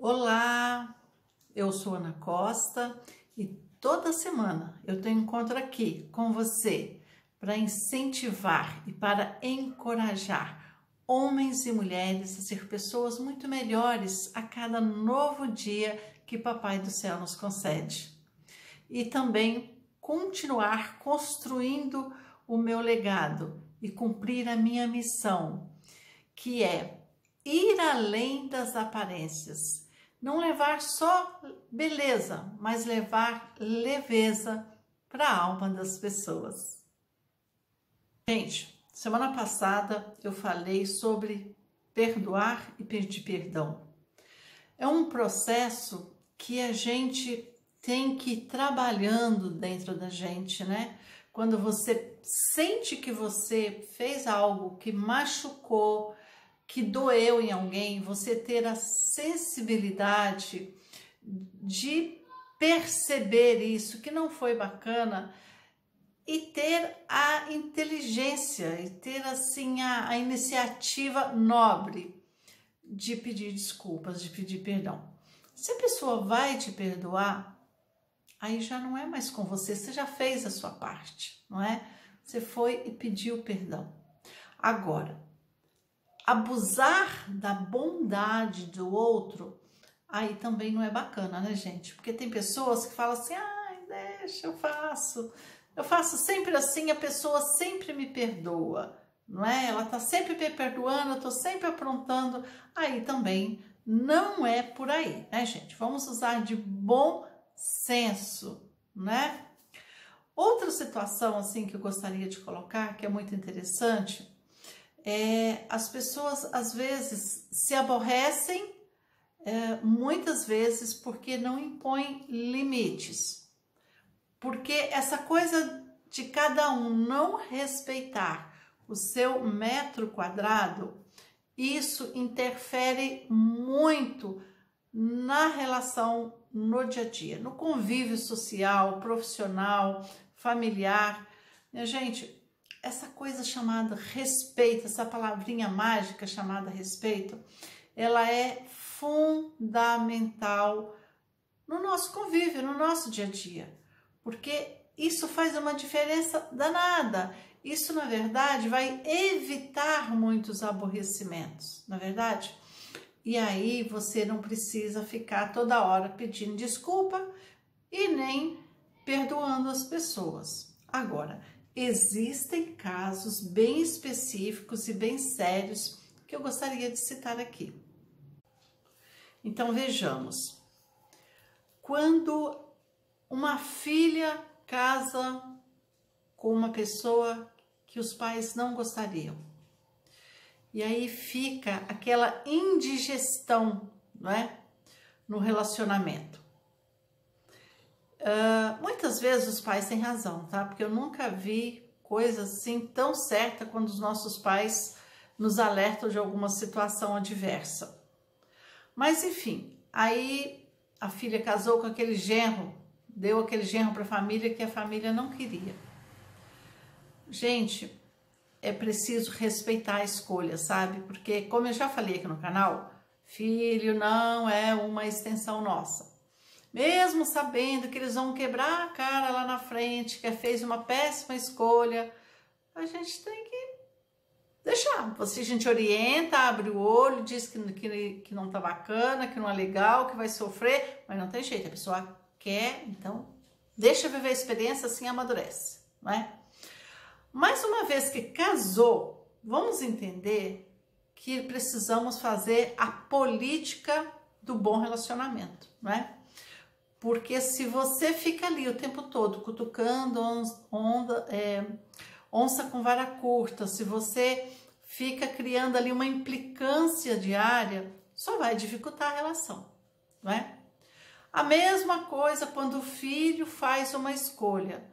Olá, eu sou Ana Costa e toda semana eu tenho encontro aqui com você para incentivar e para encorajar homens e mulheres a ser pessoas muito melhores a cada novo dia que Papai do Céu nos concede. E também continuar construindo o meu legado e cumprir a minha missão, que é ir além das aparências. Não levar só beleza, mas levar leveza para a alma das pessoas. Gente, semana passada eu falei sobre perdoar e pedir perdão. É um processo que a gente tem que ir trabalhando dentro da gente, né? Quando você sente que você fez algo que machucou, que doeu em alguém, você ter a sensibilidade de perceber isso, que não foi bacana, e ter a inteligência, e ter assim a iniciativa nobre de pedir desculpas, de pedir perdão. Se a pessoa vai te perdoar, aí já não é mais com você, você já fez a sua parte, não é? Você foi e pediu perdão. Agora, abusar da bondade do outro, aí também não é bacana, né, gente? Porque tem pessoas que falam assim, ai, deixa, eu faço sempre assim, a pessoa sempre me perdoa, não é? Ela tá sempre me perdoando, eu tô sempre aprontando, aí também não é por aí, né, gente? Vamos usar de bom senso, né? Outra situação, assim, que eu gostaria de colocar, que é muito interessante, as pessoas às vezes se aborrecem, muitas vezes porque não impõem limites, porque essa coisa de cada um não respeitar o seu metro quadrado, isso interfere muito na relação no dia a dia, no convívio social, profissional, familiar, né, gente? Essa coisa chamada respeito, essa palavrinha mágica chamada respeito, ela é fundamental no nosso convívio, no nosso dia a dia, porque isso faz uma diferença danada. Isso, na verdade, vai evitar muitos aborrecimentos, na verdade? E aí você não precisa ficar toda hora pedindo desculpa e nem perdoando as pessoas. Agora, existem casos bem específicos e bem sérios que eu gostaria de citar aqui. Então vejamos, quando uma filha casa com uma pessoa que os pais não gostariam, e aí fica aquela indigestão, não é? No relacionamento. Muitas vezes os pais têm razão, tá? Porque eu nunca vi coisa assim tão certa quando os nossos pais nos alertam de alguma situação adversa. Mas enfim, aí a filha casou com aquele genro, deu aquele genro para a família que a família não queria. Gente, é preciso respeitar a escolha, sabe? Porque, como eu já falei aqui no canal, filho não é uma extensão nossa. Mesmo sabendo que eles vão quebrar a cara lá na frente, que fez uma péssima escolha, a gente tem que deixar. A gente orienta, abre o olho, diz que não tá bacana, que não é legal, que vai sofrer, mas não tem jeito, a pessoa quer, então deixa viver a experiência, assim amadurece, não é? Mas uma vez que casou, vamos entender que precisamos fazer a política do bom relacionamento, não é? Porque se você fica ali o tempo todo cutucando onça com vara curta, se você fica criando ali uma implicância diária, só vai dificultar a relação, não é? A mesma coisa quando o filho faz uma escolha.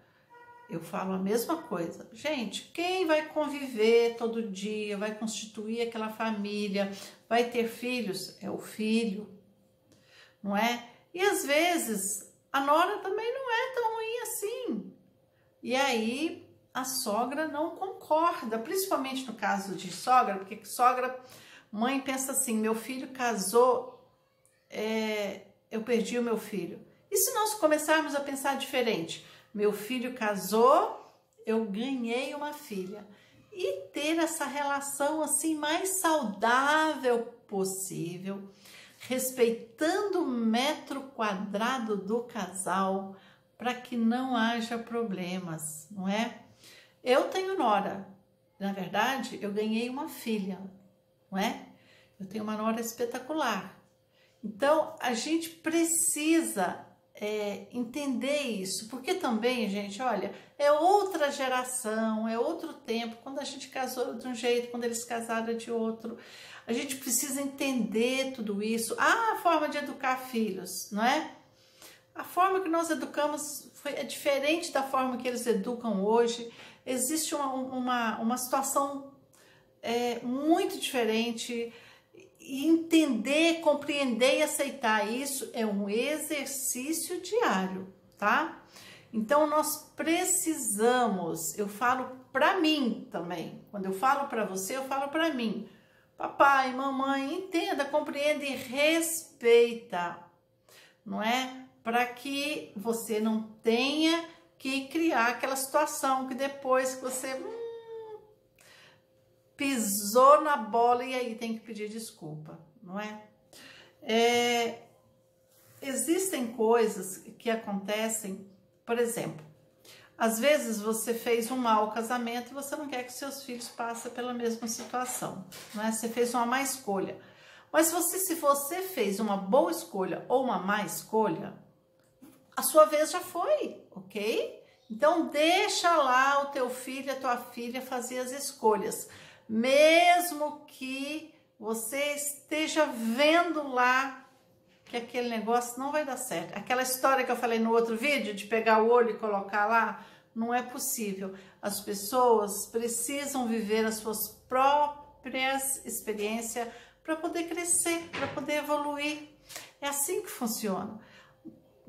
Eu falo a mesma coisa. Gente, quem vai conviver todo dia, vai constituir aquela família, vai ter filhos, é o filho, não é? E às vezes a nora também não é tão ruim assim. E aí a sogra não concorda, principalmente no caso de sogra, porque sogra, mãe pensa assim, meu filho casou eu perdi o meu filho. E se nós começarmos a pensar diferente? Meu filho casou, eu ganhei uma filha. E ter essa relação assim mais saudável possível, respeitando o metro quadrado do casal, para que não haja problemas, não é? Eu tenho nora, na verdade, eu ganhei uma filha, não é? Eu tenho uma nora espetacular. Então, a gente precisa entender isso, porque também, gente, olha, é outra geração, é outro tempo. Quando a gente casou de um jeito, quando eles casaram de outro, a gente precisa entender tudo isso. A forma de educar filhos, não é? A forma que nós educamos é diferente da forma que eles educam hoje. Existe uma situação muito diferente. E entender, compreender e aceitar isso é um exercício diário, tá? Então nós precisamos, eu falo para mim também. Quando eu falo para você, eu falo para mim. Papai, mamãe, entenda, compreenda e respeita, não é? Para que você não tenha que criar aquela situação que depois que você pisou na bola e aí tem que pedir desculpa, não é? Existem coisas que acontecem, por exemplo, às vezes você fez um mau casamento e você não quer que seus filhos passem pela mesma situação, não é? Você fez uma má escolha. Mas se você fez uma boa escolha ou uma má escolha, a sua vez já foi, ok? Então deixa lá o teu filho, a tua filha fazer as escolhas. Mesmo que você esteja vendo lá que aquele negócio não vai dar certo. Aquela história que eu falei no outro vídeo, de pegar o olho e colocar lá, não é possível. As pessoas precisam viver as suas próprias experiências para poder crescer, para poder evoluir. É assim que funciona.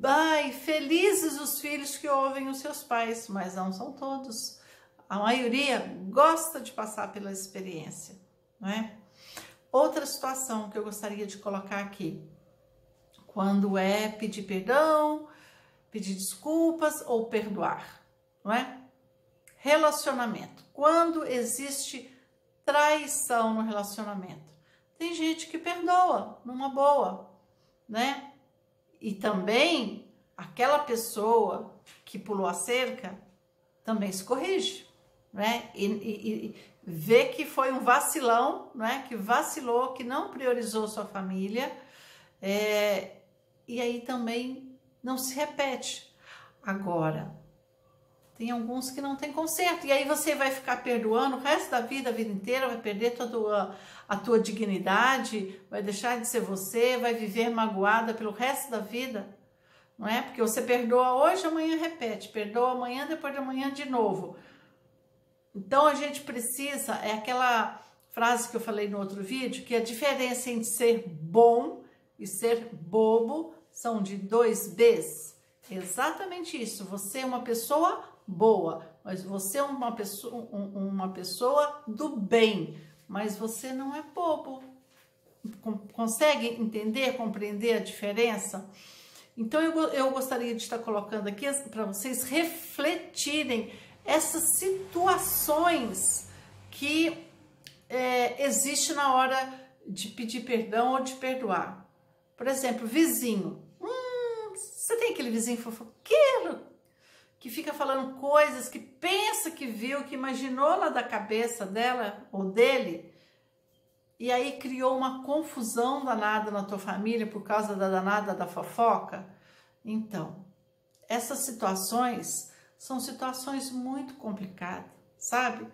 Ai, felizes os filhos que ouvem os seus pais, mas não são todos. A maioria gosta de passar pela experiência, não é? Outra situação que eu gostaria de colocar aqui, quando é pedir perdão, pedir desculpas ou perdoar, não é? Relacionamento, quando existe traição no relacionamento. Tem gente que perdoa numa boa, né? E também aquela pessoa que pulou a cerca também se corrige. Né? E vê que foi um vacilão, né? Que vacilou, que não priorizou sua família, e aí também não se repete. Agora, tem alguns que não tem conserto, e aí você vai ficar perdoando o resto da vida, a vida inteira, vai perder a tua dignidade, vai deixar de ser você, vai viver magoada pelo resto da vida, não é? Porque você perdoa hoje, amanhã repete, perdoa amanhã, depois de amanhã de novo. Então, a gente precisa, é aquela frase que eu falei no outro vídeo, que a diferença entre ser bom e ser bobo são de 2 Bs. Exatamente isso, você é uma pessoa boa, mas você é uma pessoa do bem, mas você não é bobo. Consegue entender, compreender a diferença? Então, eu gostaria de estar colocando aqui para vocês refletirem essas situações que existe na hora de pedir perdão ou de perdoar. Por exemplo, vizinho. Você tem aquele vizinho fofoqueiro que fica falando coisas que pensa que viu, que imaginou lá da cabeça dela ou dele, e aí criou uma confusão danada na tua família por causa da danada da fofoca. Então, essas situações são situações muito complicadas, sabe?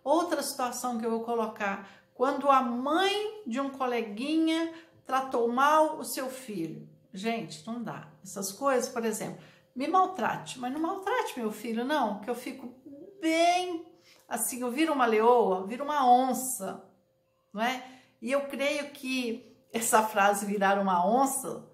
Outra situação que eu vou colocar, quando a mãe de um coleguinha tratou mal o seu filho. Gente, não dá. Essas coisas, por exemplo, me maltrate, mas não maltrate meu filho, não, que eu fico bem, assim, eu viro uma leoa, viro uma onça, não é? E eu creio que essa frase virar uma onça,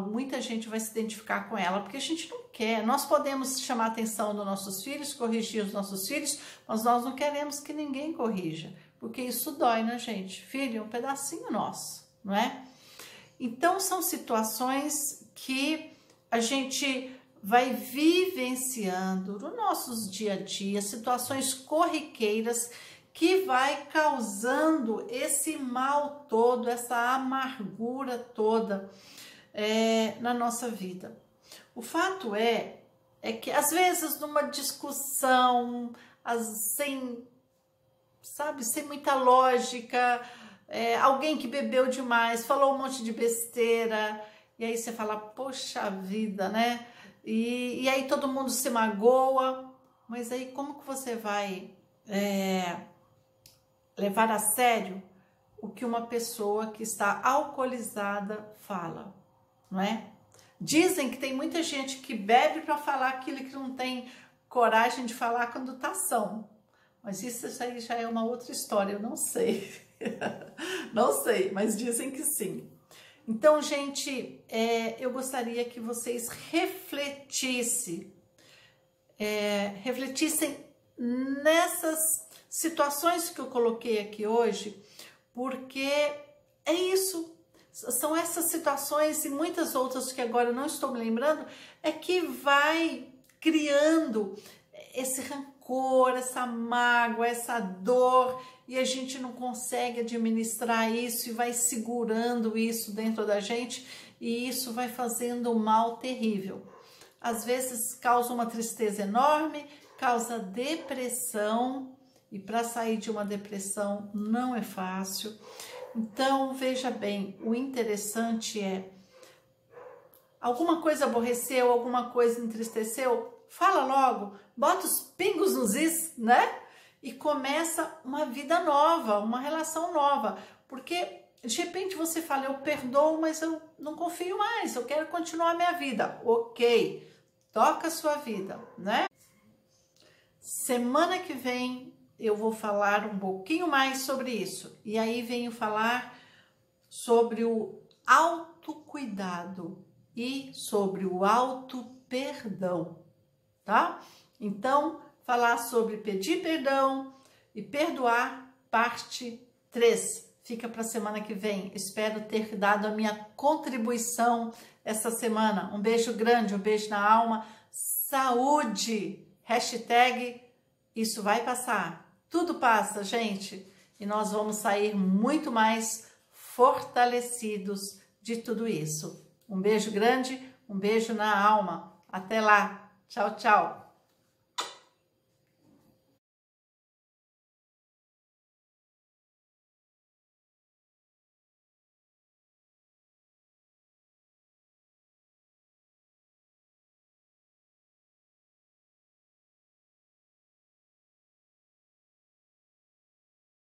muita gente vai se identificar com ela, porque a gente não quer. Nós podemos chamar a atenção dos nossos filhos, corrigir os nossos filhos, mas nós não queremos que ninguém corrija, porque isso dói na gente. Filho é um pedacinho nosso, não é? Então, são situações que a gente vai vivenciando no nossos dia a dia, situações corriqueiras que vai causando esse mal todo, essa amargura toda na nossa vida. O fato é que às vezes numa discussão, sem muita lógica, alguém que bebeu demais, falou um monte de besteira, e aí você fala, poxa vida, né? E aí todo mundo se magoa, mas aí como que você vai levar a sério o que uma pessoa que está alcoolizada fala, não é? Dizem que tem muita gente que bebe para falar aquilo que não tem coragem de falar quando tá são. Mas isso aí já é uma outra história, eu não sei. Não sei, mas dizem que sim. Então, gente, eu gostaria que vocês refletissem nessas situações que eu coloquei aqui hoje, porque é isso. São essas situações e muitas outras que agora eu não estou me lembrando, que vai criando esse rancor, essa mágoa, essa dor, e a gente não consegue administrar isso e vai segurando isso dentro da gente, e isso vai fazendo um mal terrível. Às vezes causa uma tristeza enorme, causa depressão, e para sair de uma depressão não é fácil. Então, veja bem, o interessante alguma coisa aborreceu, alguma coisa entristeceu, fala logo, bota os pingos nos is, né? E começa uma vida nova, uma relação nova, porque de repente você fala, eu perdoo, mas eu não confio mais, eu quero continuar a minha vida. Ok, toca a sua vida, né? Semana que vem eu vou falar um pouquinho mais sobre isso. E aí venho falar sobre o autocuidado e sobre o auto-perdão, tá? Então, falar sobre pedir perdão e perdoar, parte 3. Fica para a semana que vem. Espero ter dado a minha contribuição essa semana. Um beijo grande, um beijo na alma. Saúde! Hashtag isso vai passar. Tudo passa, gente. E nós vamos sair muito mais fortalecidos de tudo isso. Um beijo grande, um beijo na alma. Até lá. Tchau, tchau.